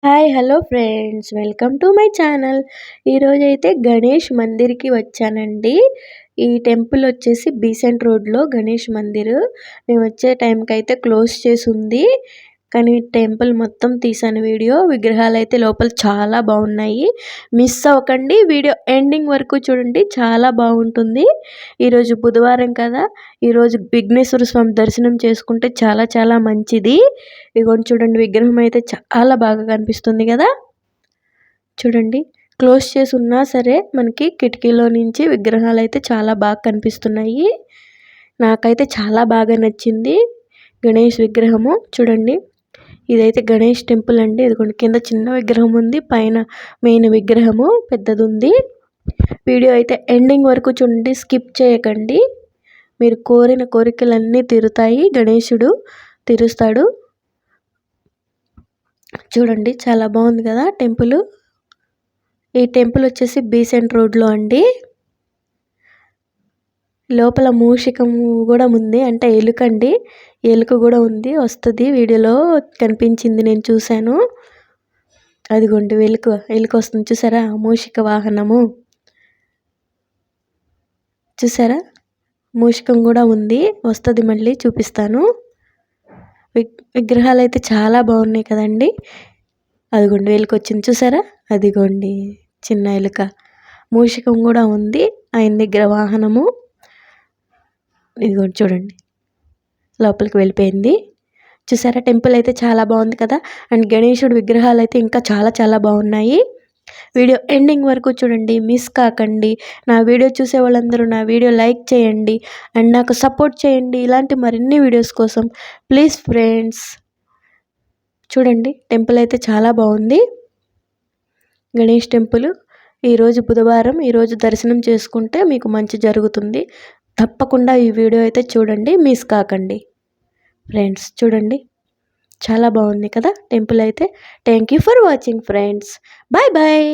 Hi hello friends welcome to my channel. ఈరోజైతే గణేష్ మందిర్కి వచ్చానండి. ఈ టెంపుల్ వచ్చేసి బీసెంట్ రోడ్లో గణేష్ మందిర్. మేము వచ్చే టైంకి అయితే క్లోజ్ చేసి ఉంది, కానీ టెంపుల్ మొత్తం తీసాను వీడియో. విగ్రహాలు అయితే లోపల చాలా బాగున్నాయి. మిస్ అవ్వకండి, వీడియో ఎండింగ్ వరకు చూడండి, చాలా బాగుంటుంది. ఈరోజు బుధవారం కదా, ఈరోజు విఘ్నేశ్వర స్వామి దర్శనం చేసుకుంటే చాలా చాలా మంచిది. ఇదిగోండి చూడండి, విగ్రహం అయితే చాలా బాగా కనిపిస్తుంది కదా. చూడండి, క్లోజ్ చేసి ఉన్నా సరే మనకి కిటికీలో నుంచి విగ్రహాలు అయితే చాలా బాగా కనిపిస్తున్నాయి. నాకైతే చాలా బాగా నచ్చింది గణేష్ విగ్రహము. చూడండి, ఇదైతే గణేష్ టెంపుల్ అండి. ఇదిగోండి, కింద చిన్న విగ్రహం ఉంది, పైన మెయిన్ విగ్రహము పెద్దది ఉంది. వీడియో అయితే ఎండింగ్ వరకు చూడండి, స్కిప్ చేయకండి. మీరు కోరిన కోరికలన్నీ తీరుతాయి, గణేశుడు తీరుస్తాడు. చూడండి, చాలా బాగుంది కదా టెంపుల్. ఈ టెంపుల్ వచ్చేసి బీసెంట్ రోడ్లో అండి. లోపల మూషికము కూడా ఉంది, అంటే ఎలుకండి, ఎలుక కూడా ఉంది. వస్తుంది, వీడియోలో కనిపించింది, నేను చూశాను. అదిగోండి ఎలుక వస్తుంది చూసారా, మూషిక వాహనము చూసారా. మూషికం కూడా ఉంది, వస్తుంది, మళ్ళీ చూపిస్తాను. విగ్రహాలు అయితే చాలా బాగున్నాయి కదండి. అదిగోండి ఎలుక వచ్చింది చూసారా, అదిగోండి చిన్న ఎలుక. మూషికం కూడా ఉంది ఆయన దగ్గర, వాహనము. ఇదిగోండి చూడండి, లోపలికి వెళ్ళిపోయింది చూసారా. టెంపుల్ అయితే చాలా బాగుంది కదా. అండ్ గణేశుడు విగ్రహాలు అయితే ఇంకా చాలా చాలా బాగున్నాయి. వీడియో ఎండింగ్ వరకు చూడండి, మిస్ కాకండి. నా వీడియో చూసే వాళ్ళందరూ నా వీడియో లైక్ చేయండి అండ్ నాకు సపోర్ట్ చేయండి, ఇలాంటి మరిన్ని వీడియోస్ కోసం ప్లీజ్ ఫ్రెండ్స్. చూడండి, టెంపుల్ అయితే చాలా బాగుంది, గణేష్ టెంపుల్. ఈరోజు బుధవారం, ఈరోజు దర్శనం చేసుకుంటే మీకు మంచి జరుగుతుంది. తప్పకుండా ఈ వీడియో అయితే చూడండి, మిస్ కాకండి ఫ్రెండ్స్. చూడండి, చాలా బాగుంది కదా టెంపుల్ అయితే. Thank you for watching friends. Bye bye.